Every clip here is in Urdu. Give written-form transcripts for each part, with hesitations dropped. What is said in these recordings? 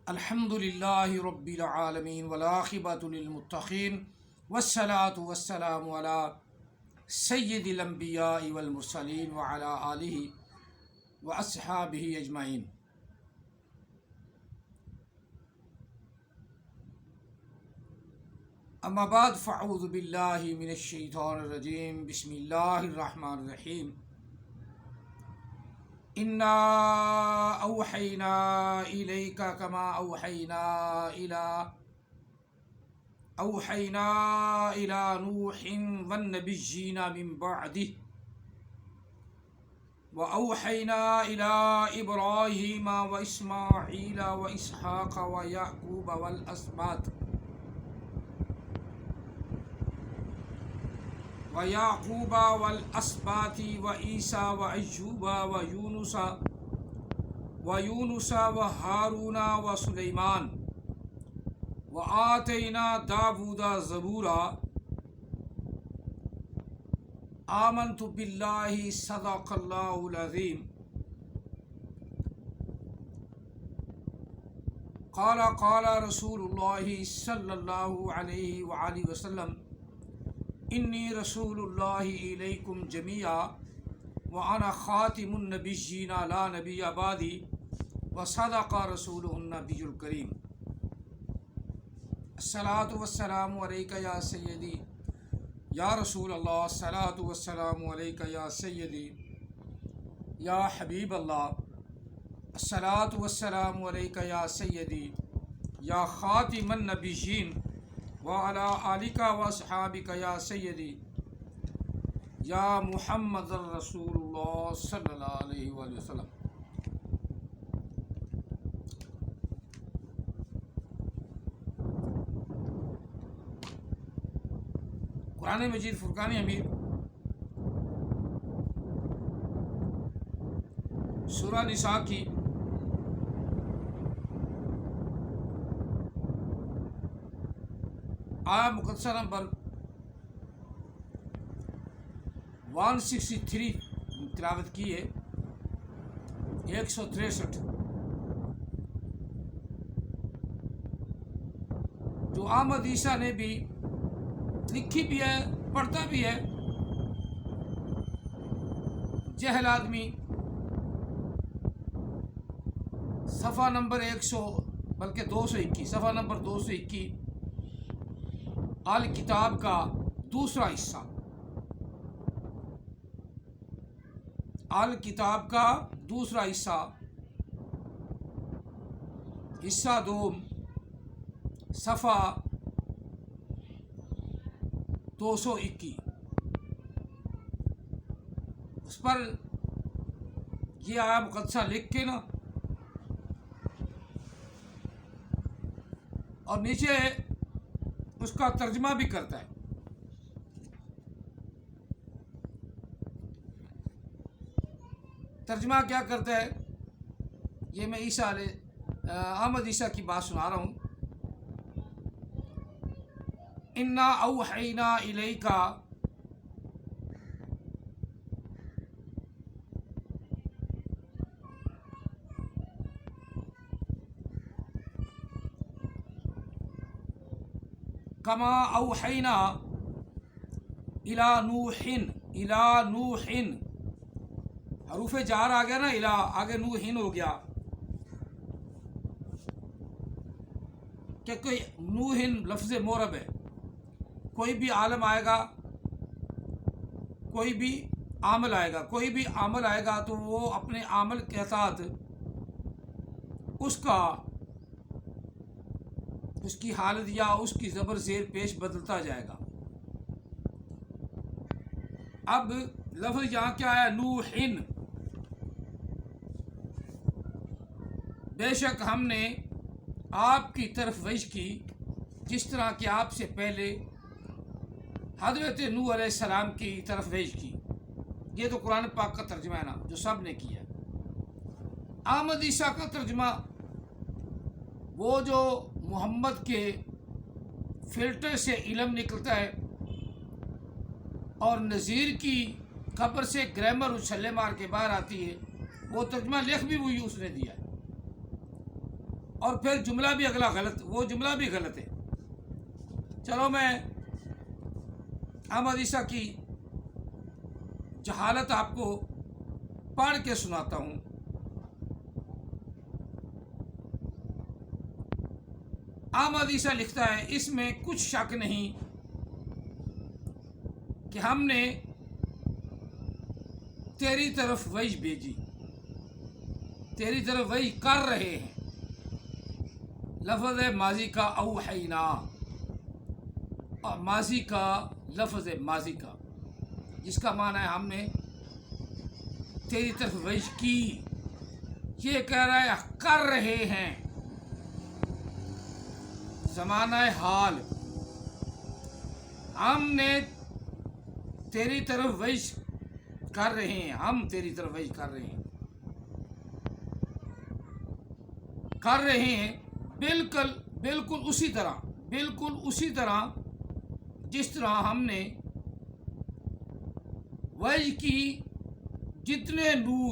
الحمد للہ رب العالمین والعاقبۃ للمتقین والصلاة والسلام علی سید الانبیاء والمرسلین وعلی آلہ واصحابہ اجمعین۔ اما بعد فاعوذ باللہ من الشیطان الرجیم، بسم اللہ الرحمن الرحیم۔ انا اوحینا الیک کما اوحینا الی نوح والنبیین من بعدہ واوحینا الی ابراہیم واسماعیل واسحاق ویعقوب والاسباط وعیسیٰ وایوب ویونس وہارون وسلیمان وآتینا داود زبورا۔ آمنت باللہ صدق اللہ العظیم۔ قال رسول اللہ صلی اللہ علیہ وآلہ وسلم، انی رسول اللہ الیکم جمیعا وانا خاتم النبیین لا نبی بعدی وصدق رسولہ النبی الکریم۔ الصلاۃ والسلام علیک یا سیدی یا رسول اللہ، الصلاۃ والسلام علیک یا سیدی یا حبیب اللہ، الصلاۃ والسلام علیک یا سیدی یا خاتم النبیین وعلی آلک واصحابک یا سیدی یا محمد رسول اللہ صلی اللہ علیہ وآلہ وسلم۔ قرآن مجید فرقان حمید سورہ نساء کی آیہ مقدسہ نمبر 163 تلاوت کی ہے، 163 جو احمد عیسیٰ نے بھی لکھی بھی ہے، پڑھتا بھی ہے جہل آدمی۔ صفحہ نمبر 221، صفحہ نمبر 221، آل کتاب کا دوسرا حصہ، آل کتاب کا دوسرا حصہ دوم، صفحہ 221، اس پر یہ آیہ مقدسہ لکھ کے نا، اور نیچے اس کا ترجمہ بھی کرتا ہے۔ ترجمہ کیا کرتا ہے؟ یہ میں احمد عیسیٰ کی بات سنا رہا ہوں۔ انا اوحینا الیک کما اوحینا الی نوح، حروف جار آ گیا نا، الی آگے نوحین ہو گیا، کہ کوئی نوحین لفظ مورب ہے، کوئی بھی عالم آئے گا، کوئی بھی عامل آئے گا تو وہ اپنے عامل کے ساتھ اس کی حالت یا اس کی زبر زیر پیش بدلتا جائے گا۔ اب لفظ یہاں کیا ہے؟ نوحین۔ بے شک ہم نے آپ کی طرف وحی کی جس طرح کہ آپ سے پہلے حضرت نوح علیہ السلام کی طرف وحی کی۔ یہ تو قرآن پاک کا ترجمہ ہے نا، جو سب نے کیا ہے۔ احمد عیسیٰ کا ترجمہ وہ جو محمد کے فلٹر سے علم نکلتا ہے اور نذیر کی قبر سے گرامر اچھلے مار کے باہر آتی ہے، وہ ترجمہ لکھ بھی وہی اس نے دیا ہے، اور پھر جملہ بھی اگلا غلط، وہ جملہ بھی غلط ہے۔ چلو میں احمد عیسیٰ کی جہالت آپ کو پڑھ کے سناتا ہوں۔ احمد عیسیٰ لکھتا ہے اس میں کچھ شک نہیں کہ ہم نے تیری طرف وحی بھیجی، تیری طرف وحی کر رہے ہیں۔ لفظ ماضی کا اوحینا، اور ماضی کا لفظ ماضی کا، جس کا معنی ہے ہم نے تیری طرف وحی کی۔ یہ کہہ رہا ہے کر رہے ہیں، زمانہ حال، ہم نے تیری طرف وحی کر رہے ہیں، ہم تیری طرف وحی کر رہے ہیں، کر رہے ہیں بالکل اسی طرح جس طرح ہم نے وحی کی جتنے نوح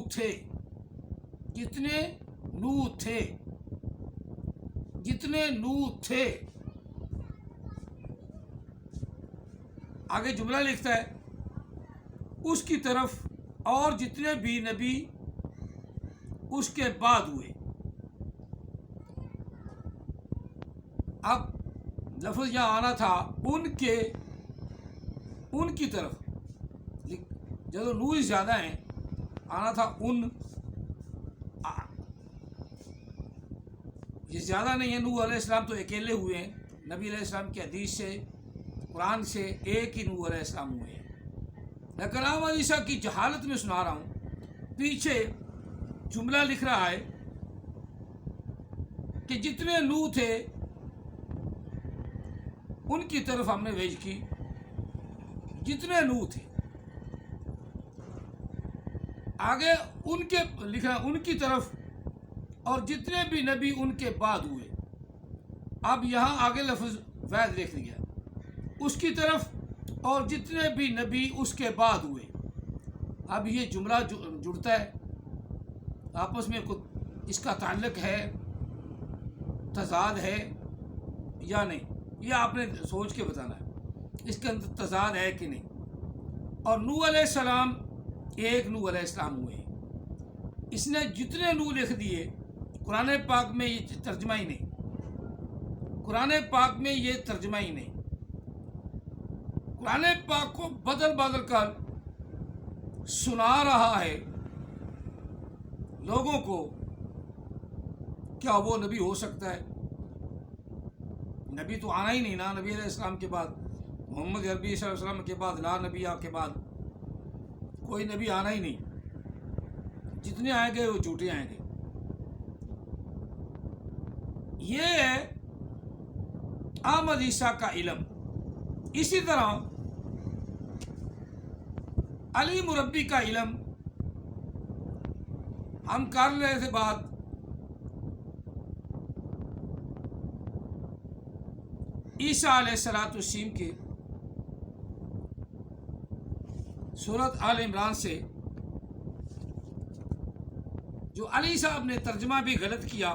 تھے۔ آگے جملہ لکھتا ہے اس کی طرف اور جتنے بھی نبی اس کے بعد ہوئے۔ اب لفظ یہاں آنا تھا ان کی طرف، جب نوح زیادہ ہیں، آنا تھا ان، یہ زیادہ نہیں ہے۔ نوح علیہ السلام تو اکیلے ہوئے ہیں، نبی علیہ السلام کی حدیث سے، قرآن سے ایک ہی نوح علیہ السلام ہوئے ہیں۔ لیکن احمد عیسیٰ کی جہالت میں سنا رہا ہوں، پیچھے جملہ لکھ رہا ہے کہ جتنے نوح تھے ان کی طرف ہم نے وحی کی، جتنے نوح تھے۔ آگے ان کے لکھا ان کی طرف اور جتنے بھی نبی ان کے بعد ہوئے۔ اب یہاں آگے لفظ وحید لکھ دیا، اس کی طرف اور جتنے بھی نبی اس کے بعد ہوئے۔ اب یہ جملہ جڑتا ہے آپس میں، اس کا تعلق ہے، تضاد ہے یا نہیں، یہ آپ نے سوچ کے بتانا ہے اس کے اندر تضاد ہے کہ نہیں۔ اور نوح علیہ السلام ایک نوح علیہ السلام ہوئے ہیں، اس نے جتنے نوح لکھ دیے، قرآن پاک میں یہ ترجمہ ہی نہیں، قرآن پاک میں یہ ترجمہ ہی نہیں۔ قرآن پاک کو بدل کر سنا رہا ہے لوگوں کو۔ کیا وہ نبی ہو سکتا ہے؟ نبی تو آنا ہی نہیں نا، نبی علیہ السلام کے بعد، محمد عربی صلی اللہ علیہ وسلم کے بعد، لا نبی کے بعد کوئی نبی آنا ہی نہیں۔ جتنے آئیں گے وہ جھوٹے آئیں گے۔ یہ ہے احمد عیسیٰ کا علم۔ اسی طرح علی مربی کا علم ہم کر رہے تھے بات، عیسیٰ علیہ السلام کے سورۃ آل عمران سے، جو علی صاحب نے ترجمہ بھی غلط کیا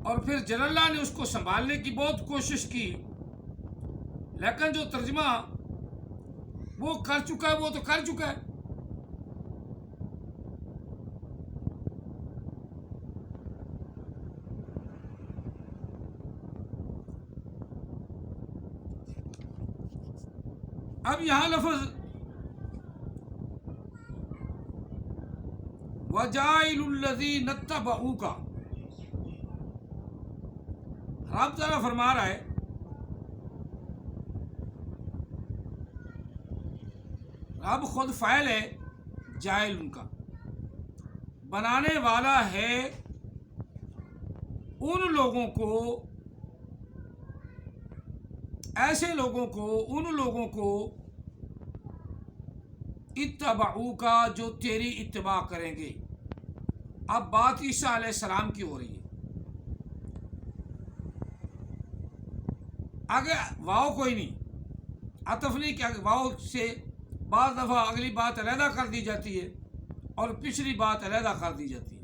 اور پھر جل اللہ نے اس کو سنبھالنے کی بہت کوشش کی، لیکن جو ترجمہ وہ کر چکا ہے وہ تو کر چکا ہے۔ اب یہاں لفظ وَجَائِلُ الَّذِينَ اتَّبَعُوكَ، رب تعالیٰ فرما رہا ہے رب خود فاعل ہے، جائل ان کا بنانے والا ہے ان لوگوں کو، ایسے لوگوں کو، ان لوگوں کو اتبعو کا جو تیری اتباع کریں گے۔ اب بات عیسیٰ علیہ السلام کی ہو رہی ہے۔ آگے واؤ کوئی نہیں، عطف نہیں کہ واؤ سے بعض دفعہ اگلی بات علیحدہ کر دی جاتی ہے اور پچھلی بات علیحدہ کر دی جاتی ہے۔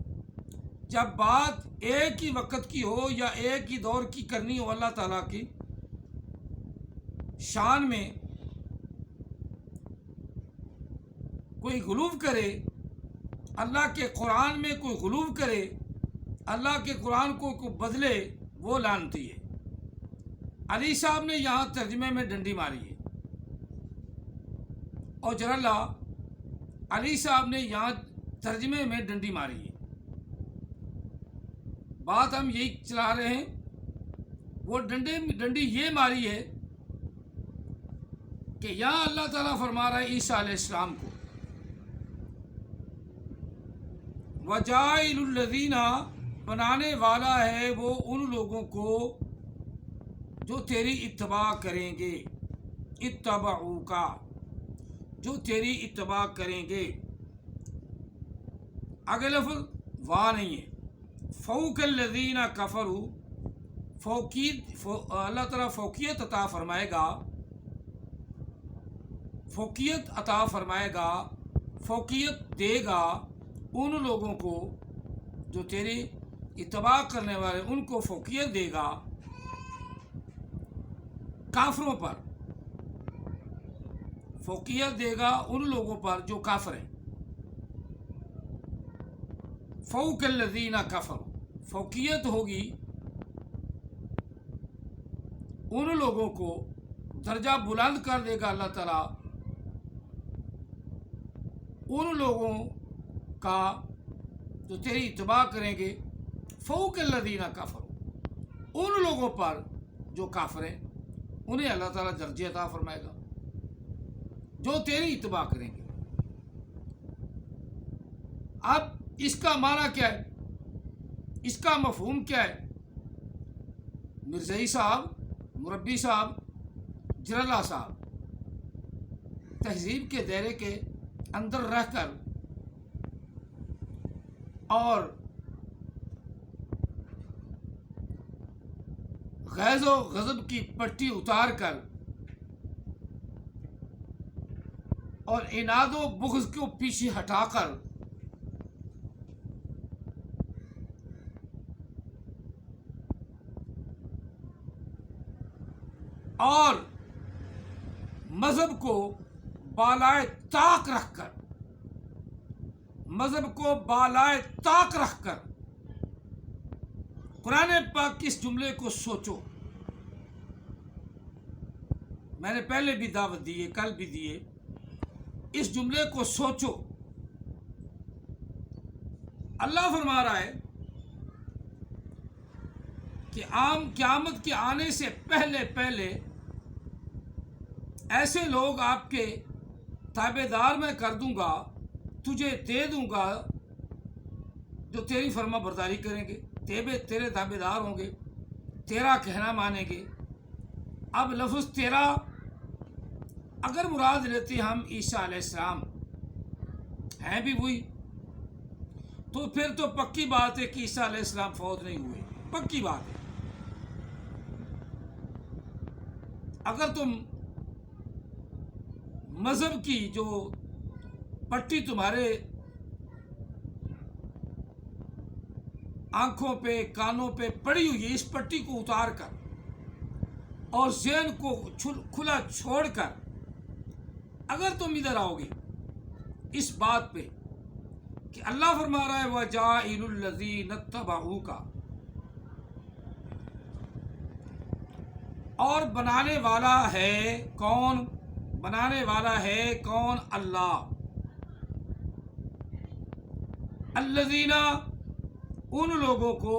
جب بات ایک ہی وقت کی ہو یا ایک ہی دور کی کرنی ہو، اللہ تعالیٰ کی شان میں کوئی غلو کرے، اللہ کے قرآن میں کوئی غلو کرے، اللہ کے قرآن کو کوئی بدلے، وہ لعنتی ہے۔ علی صاحب نے یہاں ترجمے میں ڈنڈی ماری ہے، اور جراللہ علی صاحب نے یہاں ترجمے میں ڈنڈی ماری ہے۔ بات ہم یہی چلا رہے ہیں، وہ ڈنڈی یہ ماری ہے کہ یہاں اللہ تعالیٰ فرما رہا ہے عیسیٰ علیہ السلام کو، وَجَائِلُ الَّذِينَ، بنانے والا ہے وہ ان لوگوں کو جو تیری اتباع کریں گے، اتبعوک، جو تیری اتباع کریں گے۔ اگلے لفظ وا نہیں ہے، فوق الذین کفروا، اللہ تعالیٰ فوقیت عطا فرمائے گا، فوقیت عطا فرمائے گا، فوقیت دے گا ان لوگوں کو جو تیری اتباع کرنے والے، ان کو فوقیت دے گا کافروں پر، فوقیت دے گا ان لوگوں پر جو کافر ہیں۔ فوق الذین کفروا، فوقیت ہوگی ان لوگوں کو، درجہ بلند کر دے گا اللہ تعالیٰ ان لوگوں کا جو تیری اتباع کریں گے، فوق الذین کفروا، ان لوگوں پر جو کافر ہیں انہیں اللہ تعالیٰ درجہ عطا فرمائے گا جو تیری اتباع کریں گے۔ اب اس کا معنی کیا ہے، اس کا مفہوم کیا ہے؟ مرزائی صاحب، مربی صاحب، جراللہ صاحب تہذیب کے دائرے کے اندر رہ کر اور غیظ و غضب کی پٹی اتار کر اور عناد و بغض کو پیچھے ہٹا کر اور مذہب کو بالائے طاق رکھ کر، مذہب کو بالائے طاق رکھ کر قرآن پاک کی اس جملے کو سوچو۔ میں نے پہلے بھی دعوت دی ہے، کل بھی دی ہے، اس جملے کو سوچو۔ اللہ فرما رہا ہے کہ عام قیامت کے آنے سے پہلے پہلے ایسے لوگ آپ کے تابع دار میں کر دوں گا، تجھے دے دوں گا جو تیری فرما برداری کریں گے، تیرے تابع دار ہوں گے، تیرا کہنا مانیں گے۔ اب لفظ تیرا اگر مراد لیتے ہم عیسیٰ علیہ السلام ہیں بھی وہی، تو پھر تو پکی بات ہے کہ عیسیٰ علیہ السلام فوت نہیں ہوئے، پکی بات ہے۔ اگر تم مذہب کی جو پٹی تمہارے آنکھوں پہ کانوں پہ پڑی ہوئی ہے، اس پٹی کو اتار کر اور ذہن کو کھلا چھوڑ کر اگر تم ادھر آؤ گے اس بات پہ کہ اللہ فرما رہا ہے وَجَائِلُ الَّذِينَ اتَّبَعُوكَ، اور بنانے والا ہے کون؟ بنانے والا ہے کون؟ اللہ۔ الذین، ان لوگوں کو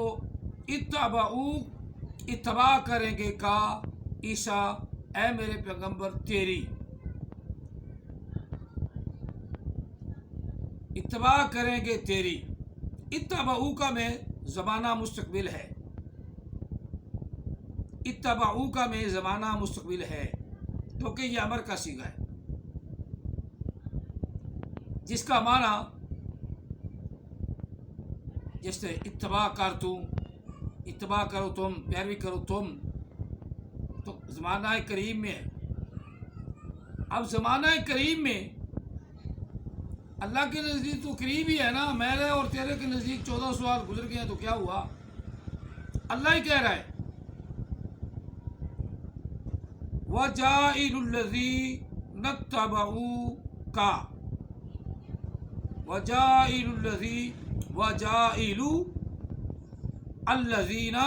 اتباع کریں گے کا عیسیٰ، اے میرے پیغمبر تیری اتباع کریں گے تیری۔ اتبعوک میں زمانہ مستقبل ہے، اتبعوک میں زمانہ مستقبل ہے کیونکہ یہ امر کا صیغہ ہے، جس کا معنی جیسے اتباع کر تم، اتباع کرو تم، پیروی کرو تم، تو زمانہ قریب میں ہے۔ اب زمانہ قریب میں اللہ کے نزدیک تو قریب ہی ہے نا. میرے اور تیرے کے نزدیک 1400 سال گزر گئے ہیں تو کیا ہوا؟ اللہ ہی کہہ رہا ہے وَجَائِلُ الَّذِينَ اتَّبَعُوكَ وَجَائِلُ الَّذِينَ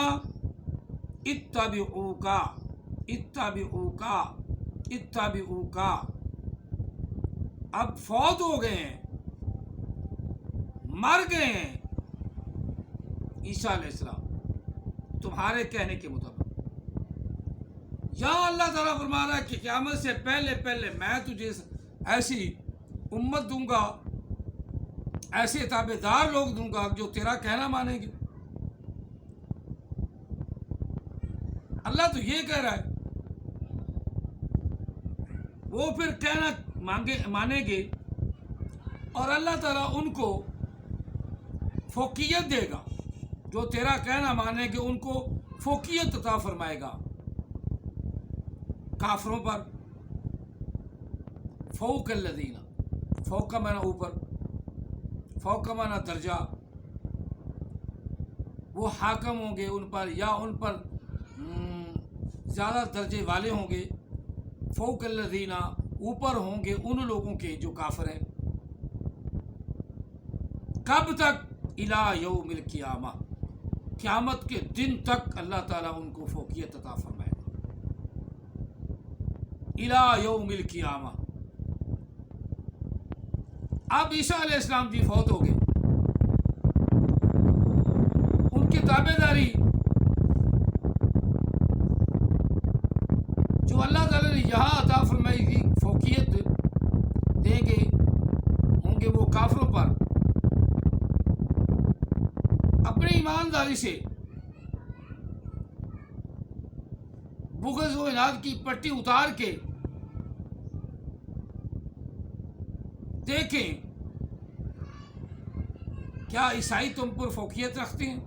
اتَّبِعُوكَ اب فوت ہو گئے ہیں، مر گئے ہیں عیسیٰ علیہ السلام تمہارے کہنے کے مطابق. یہاں اللہ تعالیٰ فرما رہا ہے کہ قیامت سے پہلے میں تجھے ایسی امت دوں گا، ایسے تابع دار لوگ دوں گا جو تیرا کہنا مانیں گے. اللہ تو یہ کہہ رہا ہے، وہ پھر کہنا مانیں گے اور اللہ تعالیٰ ان کو فوقیت دے گا. جو تیرا کہنا مانیں گے ان کو فوقیت عطا فرمائے گا کافروں پر. فوق الذین، فوق کا معنی اوپر، فوق کا معنی درجہ. وہ حاکم ہوں گے ان پر یا ان پر زیادہ درجے والے ہوں گے. فوق الذین، اوپر ہوں گے ان لوگوں کے جو کافر ہیں. کب تک؟ الی یوم القیامہ، قیامت کے دن تک اللہ تعالیٰ ان کو فوقیت عطا فرمائے گا. الی یوم القیامہ. اب عیسیٰ علیہ السلام جی فوت ہو گئے، ان کی تابع داری جو اللہ تعالیٰ نے یہاں عطا فرمائی تھی، فوقیت دیں گے ہوں گے وہ کافروں پر. اپنی ایمانداری سے بغض و عناد کی پٹی اتار کے دیکھیں کیا عیسائی تم پر فوقیت رکھتے ہیں؟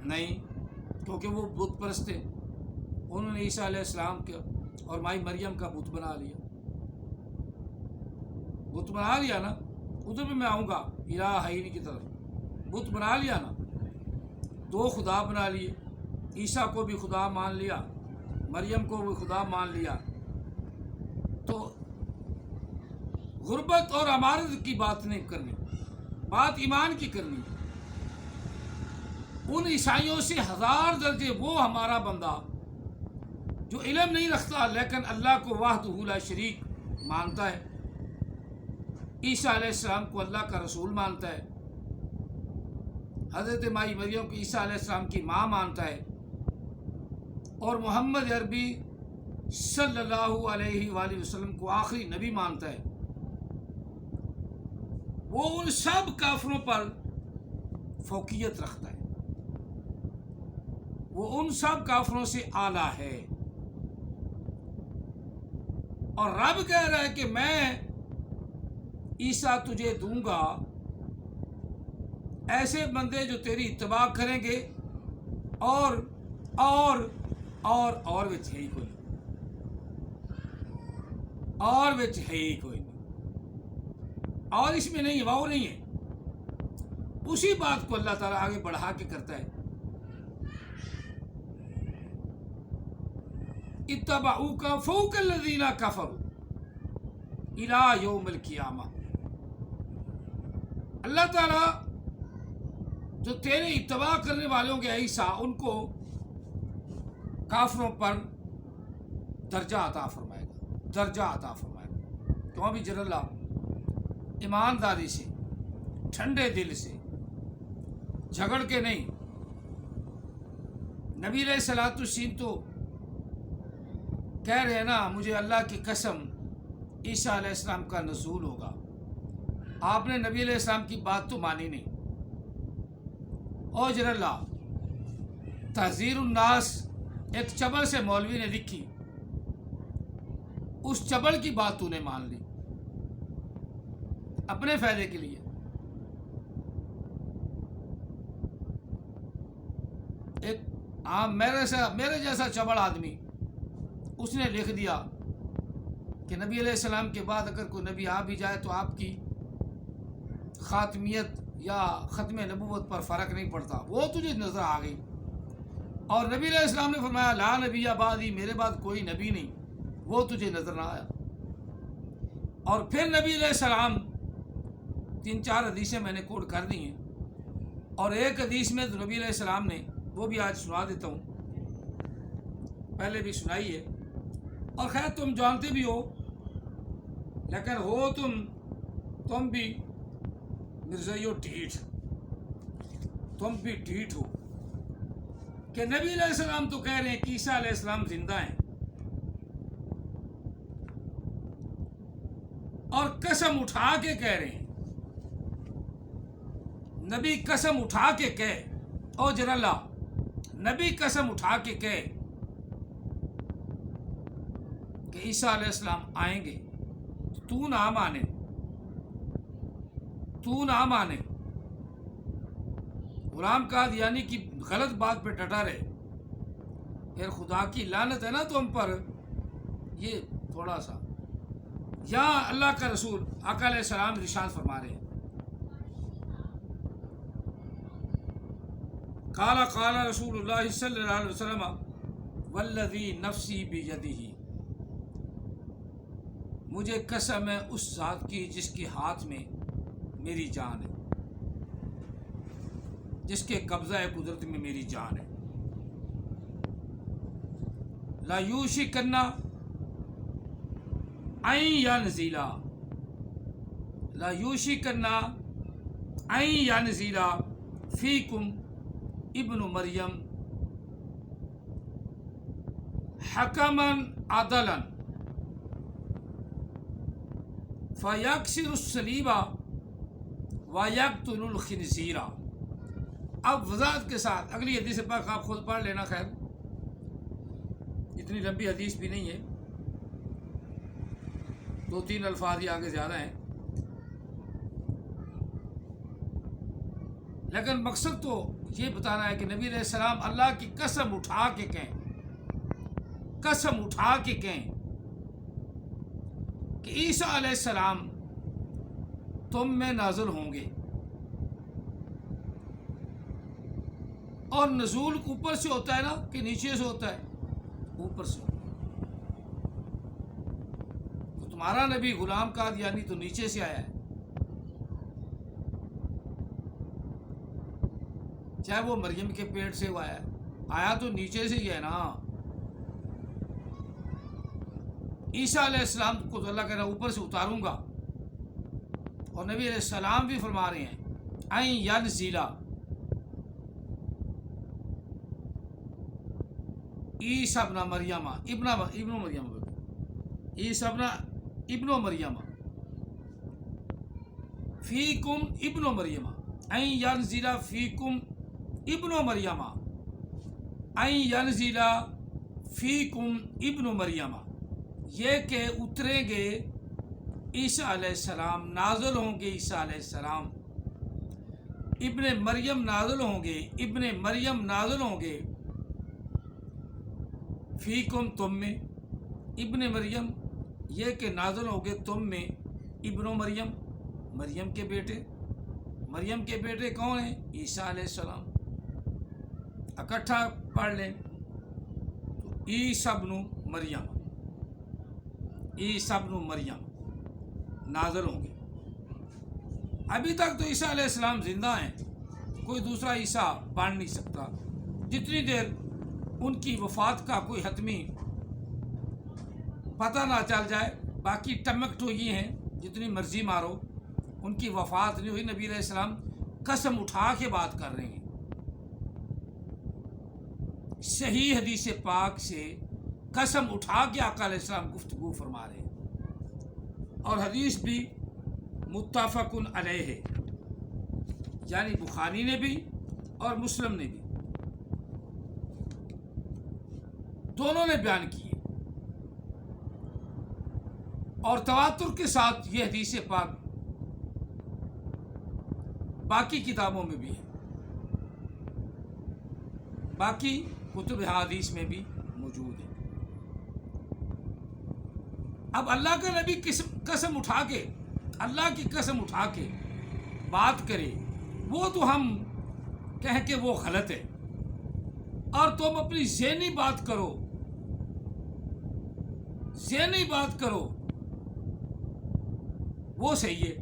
نہیں، کیونکہ وہ بت پرست تھے. انہوں نے عیسیٰ علیہ السلام کے اور مائی مریم کا بت بنا لیا. بت بنا لیا نا، ادھر بھی میں آؤں گا الہین کی طرف. بت بنا لیا نا، دو خدا بنا لیے. عیسیٰ کو بھی خدا مان لیا، مریم کو بھی خدا مان لیا. تو غربت اور امارت کی بات نہیں کرنی، بات ایمان کی کرنی. ان عیسائیوں سے 1000 درجے وہ ہمارا بندہ جو علم نہیں رکھتا لیکن اللہ کو وحدہ لا شریک مانتا ہے، عیسیٰ علیہ السلام کو اللہ کا رسول مانتا ہے، حضرت مائی مریم کو عیسیٰ علیہ السلام کی ماں مانتا ہے، اور محمد عربی صلی اللہ علیہ وآلہ وسلم کو آخری نبی مانتا ہے. وہ ان سب کافروں پر فوقیت رکھتا ہے، وہ ان سب کافروں سے اعلیٰ ہے. اور رب کہہ رہا ہے کہ میں عیسیٰ تجھے دوں گا ایسے بندے جو تیری اتباع کریں گے اور وچ ہے ہی کوئی نہیں، اور وچ ہے ہی کوئی نہیں، اور اس میں نہیں، واؤ نہیں ہے. اسی بات کو اللہ تعالیٰ آگے بڑھا کے کرتا ہے. اتبعوک فوق الذین کفروا الی یوم القیامہ. اللہ تعالیٰ جو تیرے اتباع کرنے والے ہوں گے عیسیٰ، ان کو کافروں پر درجہ عطا فرمائے گا، درجہ عطا فرمائے گا. تو ابھی جل اللہ ایمانداری سے، ٹھنڈے دل سے، جھگڑ کے نہیں. نبی علیہ الصلوۃ والسلام تو کہہ رہے ہیں نا، مجھے اللہ کی قسم عیسیٰ علیہ السلام کا نزول ہوگا. آپ نے نبی علیہ السلام کی بات تو مانی نہیں. اور جل اللہ تحذیر الناس ایک چبل سے مولوی نے لکھی، اس چبل کی بات تو نے مان لی اپنے فائدے کے لیے. ایک عام میرے جیسا چبل آدمی اس نے لکھ دیا کہ نبی علیہ السلام کے بعد اگر کوئی نبی آ بھی جائے تو آپ کی خاتمیت یا ختم نبوت پر فرق نہیں پڑتا، وہ تجھے نظر آ گئی۔ اور نبی علیہ السلام نے فرمایا لا نبی بعدی، میرے بعد کوئی نبی نہیں، وہ تجھے نظر نہ آیا۔ اور پھر نبی علیہ السلام 3-4 حدیثیں میں نے کوٹ کر دی ہیں، اور ایک حدیث میں تو نبی علیہ السلام نے، وہ بھی آج سنا دیتا ہوں، پہلے بھی سنائی ہے، اور خیر تم جانتے بھی ہو، لیکن ہو تم بھی مرزائیو ڈھیٹ، تم بھی ڈھیٹ ہو، کہ نبی علیہ السلام تو کہہ رہے ہیں کہ عیسیٰ علیہ السلام زندہ ہیں، اور قسم اٹھا کے کہہ رہے ہیں، نبی قسم اٹھا کے کہے، او جلالہ نبی قسم اٹھا کے کہے کہ عیسیٰ علیہ السلام آئیں گے، تو نہ مانے، تو نہ مانے، غلام قادیانی کی غلط بات پہ ڈٹا رہے، پھر خدا کی لعنت ہے نا تم پر۔ یہ تھوڑا سا یہاں اللہ کا رسول آقا علیہ السلام ارشاد فرما رہے ہیں، قال قال رسول اللہ صلی اللہ علیہ وسلم والذی نفسی بیدہ، مجھے قسم ہے اس ذات کی جس کے ہاتھ میں میری جان ہے، جس کے قبضہ قدرت میں میری جان ہے، لا یوشکن ان ینزل، لا یوشکن ان ینزل فیکم ابن مریم حکما عدلا فیکسر الصلیب ویقتل الخنزیر۔ اب وضاحت کے ساتھ اگلی حدیث پاک آپ خود پڑھ لینا، خیر اتنی لمبی حدیث بھی نہیں ہے، 2-3 الفاظ ہی آگے زیادہ ہیں، لیکن مقصد تو یہ بتانا ہے کہ نبی علیہ السلام اللہ کی قسم اٹھا کے کہیں، قسم اٹھا کے کہیں کہ عیسیٰ علیہ السلام تم میں نازل ہوں گے، اور نزول اوپر سے ہوتا ہے نا کہ نیچے سے ہوتا ہے؟ اوپر سے۔ تو تمہارا نبی غلام قادیانی تو نیچے سے آیا ہے، چاہے وہ مریم کے پیٹ سے وہ آیا تو نیچے سے ہی ہے نا۔ عیسیٰ علیہ السلام کو تو اللہ کہہ رہا اوپر سے اتاروں گا، اور نبی علیہ السلام بھی فرما رہے ہیں این ینزل عیسیٰ ابن مریم، ابن مریم، عیسیٰ ابن مریم فیکم ابن مریم، این ینزل فیکم ابن مریم، این ینزل فیکم ابن مریم، یہ کہ اتریں گے عیسیٰ علیہ السلام، نازل ہوں گے عیسیٰ علیہ السلام، ابن مریم نازل ہوں گے، ابن مریم نازل ہوں گے، فیکم تم میں، ابن مریم یہ کہ نازل ہوں گے تم میں، ابن مریم مریم کے بیٹے، مریم کے بیٹے کون ہیں؟ عیسیٰ علیہ السلام۔ اکٹھا پڑھ لیں تو عیسیٰ ابن مریم، عیسیٰ ابن مریم نازل ہوں گے۔ ابھی تک تو عیسیٰ علیہ السلام زندہ ہیں، کوئی دوسرا عیسیٰ بن نہیں سکتا، جتنی دیر ان کی وفات کا کوئی حتمی پتہ نہ چل جائے، باقی ٹمک تو یہ ہیں جتنی مرضی مارو، ان کی وفات نہیں ہوئی۔ نبی علیہ السلام قسم اٹھا کے بات کر رہے ہیں، صحیح حدیث پاک سے قسم اٹھا کے آقا علیہ السلام گفتگو فرما رہے ہیں، اور حدیث بھی متفق علیہ ہے، یعنی بخاری نے بھی اور مسلم نے بھی، دونوں نے بیان کی، اور تواتر کے ساتھ یہ حدیث پاک باقی کتابوں میں بھی ہے، باقی کتب حدیث میں بھی موجود ہے۔ اب اللہ کا نبی قسم اٹھا کے، اللہ کی قسم اٹھا کے بات کرے، وہ تو ہم کہیں کہ وہ غلط ہے، اور تم اپنی ذہنی بات کرو، ذہنی بات کرو، وہ صحیح ہے۔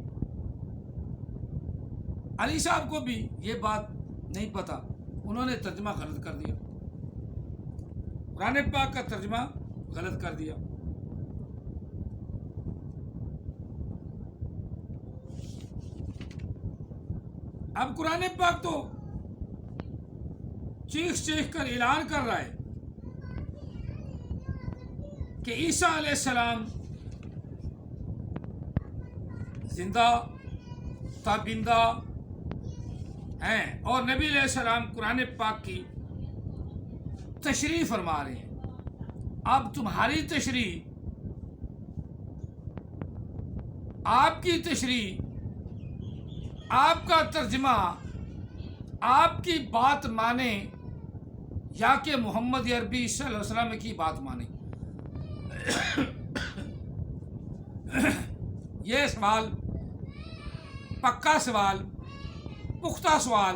علی صاحب کو بھی یہ بات نہیں پتا، انہوں نے ترجمہ غلط کر دیا، قرآن پاک کا ترجمہ غلط کر دیا۔ اب قرآن پاک تو چیخ کر اعلان کر رہا ہے کہ عیسیٰ علیہ السلام زندہ تابندہ ہیں، اور نبی علیہ السلام قرآن پاک کی تشریح فرما رہے ہیں۔ اب تمہاری تشریح، آپ کی تشریح، آپ کا ترجمہ، آپ کی بات مانے یا کہ محمد عربی صلی اللہ علیہ وسلم کی بات مانے؟ یہ سوال، پکا سوال، پختہ سوال،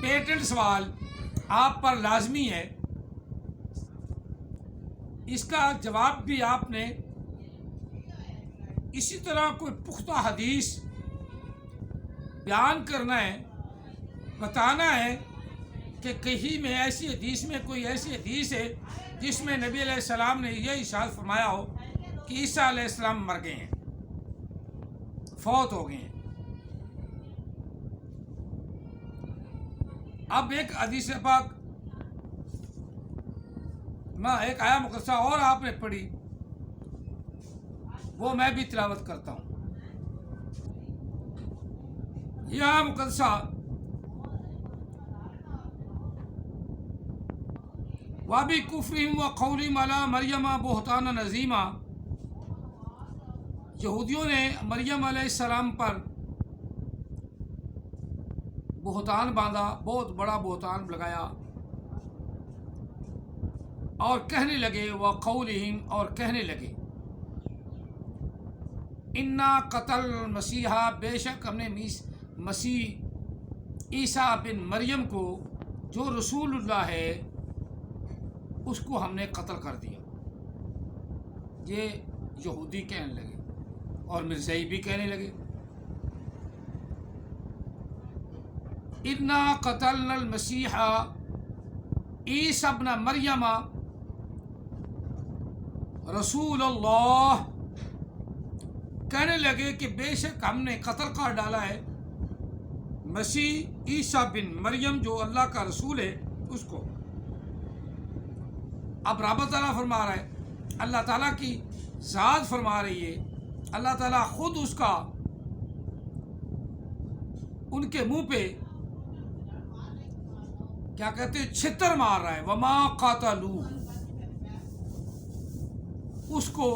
پیٹنٹ سوال آپ پر لازمی ہے۔ اس کا جواب بھی آپ نے اسی طرح کوئی پختہ حدیث بیان کرنا ہے، بتانا ہے کہ کہیں میں ایسی حدیث میں کوئی ایسی حدیث ہے جس میں نبی علیہ السلام نے یہ ارشاد فرمایا ہو کہ عیسیٰ علیہ السلام مر گئے ہیں، فوت ہو گئے ہیں۔ اب ایک حدیث پاک ایک آیا مقدسہ اور آپ نے پڑھی، وہ میں بھی تلاوت کرتا ہوں۔ یہ آیا مقدسہ وَبِكُفْرِهِمْ وَقَوْلِهِمْ عَلَىٰ مَرْيَمَ بُهْتَانًا عَظِيمًا، یہودیوں نے مریم علیہ السلام پر بہتان باندھا، بہت بڑا بہتان لگایا، اور کہنے لگے وَقَوْلِهِمْ، اور کہنے لگے اِنَّا قَتَلْ الْمَسِيحَ، بے شک ہم نے مسیح عیسیٰ بن مریم کو جو رسول اللہ ہے اس کو ہم نے قتل کر دیا۔ یہ یہودی کہنے لگے اور مرزائی بھی کہنے لگے اِنَّا قَتَلْنَا الْمَسِيحَ عیسیٰ ابن مریم رسول اللہ، کہنے لگے کہ بے شک ہم نے قتل کر ڈالا ہے مسیح عیسیٰ بن مریم جو اللہ کا رسول ہے اس کو۔ اب رب تعالیٰ فرما رہا ہے، اللہ تعالیٰ کی ذات فرما رہی ہے، اللہ تعالیٰ خود اس کا ان کے منہ پہ کیا کہتے ہیں چھتر مار رہا ہے، وما قاتلوہ، اس کو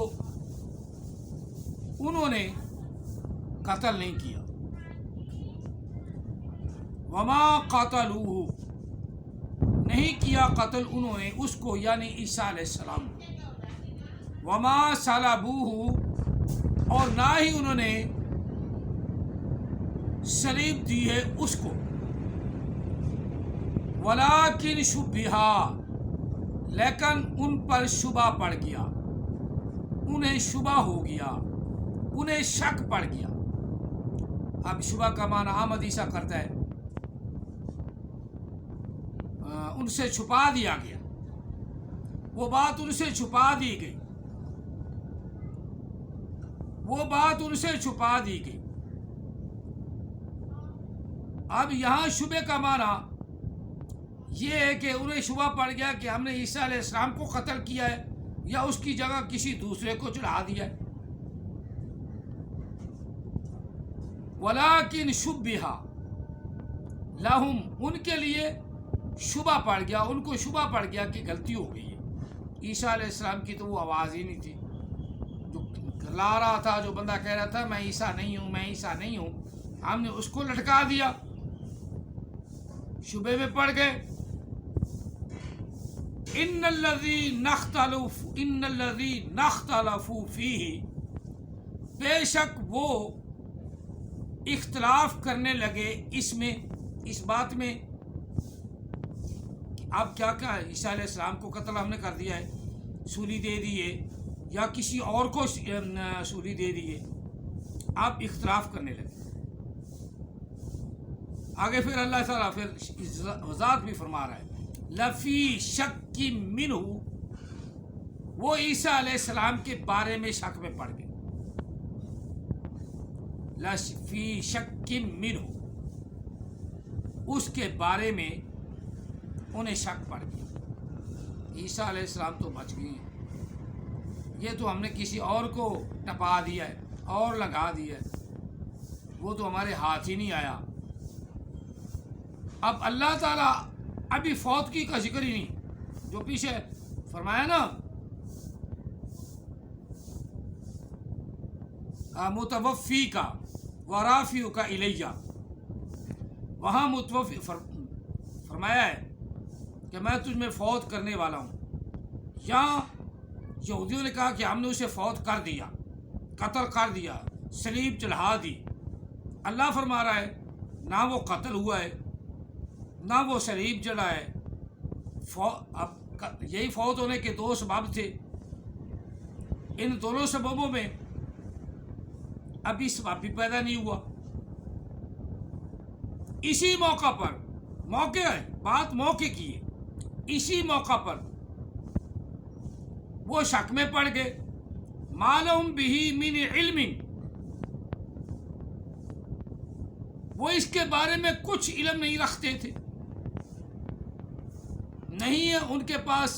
انہوں نے قتل نہیں کیا، وما قاتلوہ، نہیں کیا قتل انہوں نے اس کو، یعنی عیسیٰ علیہ السلام کو، وما صلبوہ، اور نہ ہی انہوں نے صلیب دی ہے اس کو، ولیکن شبہ، لیکن ان پر شبہ پڑ گیا، انہیں شبہ ہو گیا، انہیں شک پڑ گیا۔ اب شبہ کا معنی عام حدیثہ کرتا ہے ان سے چھپا دیا گیا، وہ بات ان سے چھپا دی گئی، وہ بات ان سے چھپا دی گئی۔ اب یہاں شبہ کا معنی یہ ہے کہ انہیں شبہ پڑ گیا کہ ہم نے عیسیٰ علیہ السلام کو قتل کیا ہے یا اس کی جگہ کسی دوسرے کو چڑھا دیا ہے۔ ولیکن شبہ لہم، ان کے لیے شبہ پڑ گیا، ان کو شبہ پڑ گیا کہ غلطی ہو گئی ہے۔ عیسیٰ علیہ السلام کی تو وہ آواز ہی نہیں تھی، جو لا رہا تھا، جو بندہ کہہ رہا تھا میں عیسیٰ نہیں ہوں، میں عیسیٰ نہیں ہوں، ہم نے اس کو لٹکا دیا، شبہ میں پڑ گئے۔ ان الذی نختلفوا فیہ، بے شک وہ اختلاف کرنے لگے اس میں، اس بات میں کہ اب کیا عیسیٰ علیہ السلام کو قتل ہم نے کر دیا ہے، سولی دے دیے، یا کسی اور کو سولی دے دیے، آپ اختلاف کرنے لگے۔ آگے پھر اللہ تعالیٰ پھر وضاحت بھی فرما رہا ہے، لفی شک منہ، وہ عیسیٰ علیہ السلام کے بارے میں شک میں پڑ گئے، لفی شک منہ، اس کے بارے میں انہیں شک پڑ گیا۔ عیسیٰ علیہ السلام تو بچ گئے ہیں، یہ تو ہم نے کسی اور کو ٹپا دیا ہے اور لگا دیا ہے، وہ تو ہمارے ہاتھ ہی نہیں آیا۔ اب اللہ تعالیٰ ابھی فوت کی کا ذکر ہی نہیں، جو پیچھے فرمایا نا متوفی کا ورافیو کا الیہ، وہاں متوفی فرمایا ہے کہ میں تجھ میں فوت کرنے والا ہوں، یا یہودیوں نے کہا کہ ہم نے اسے فوت کر دیا، قتل کر دیا، صلیب چڑھا دی۔ اللہ فرما رہا ہے نہ وہ قتل ہوا ہے نہ وہ صلیب چڑھا ہے، اب یہی فوت ہونے کے دو سبب تھے، ان دونوں سببوں میں ابھی سبب بھی پیدا نہیں ہوا۔ اسی موقع پر، موقع ہے، بات موقع کی ہے، اسی موقع پر وہ شک میں پڑ گئے، ما لہم بہ من علم، وہ اس کے بارے میں کچھ علم نہیں رکھتے تھے، نہیں ہے ان کے پاس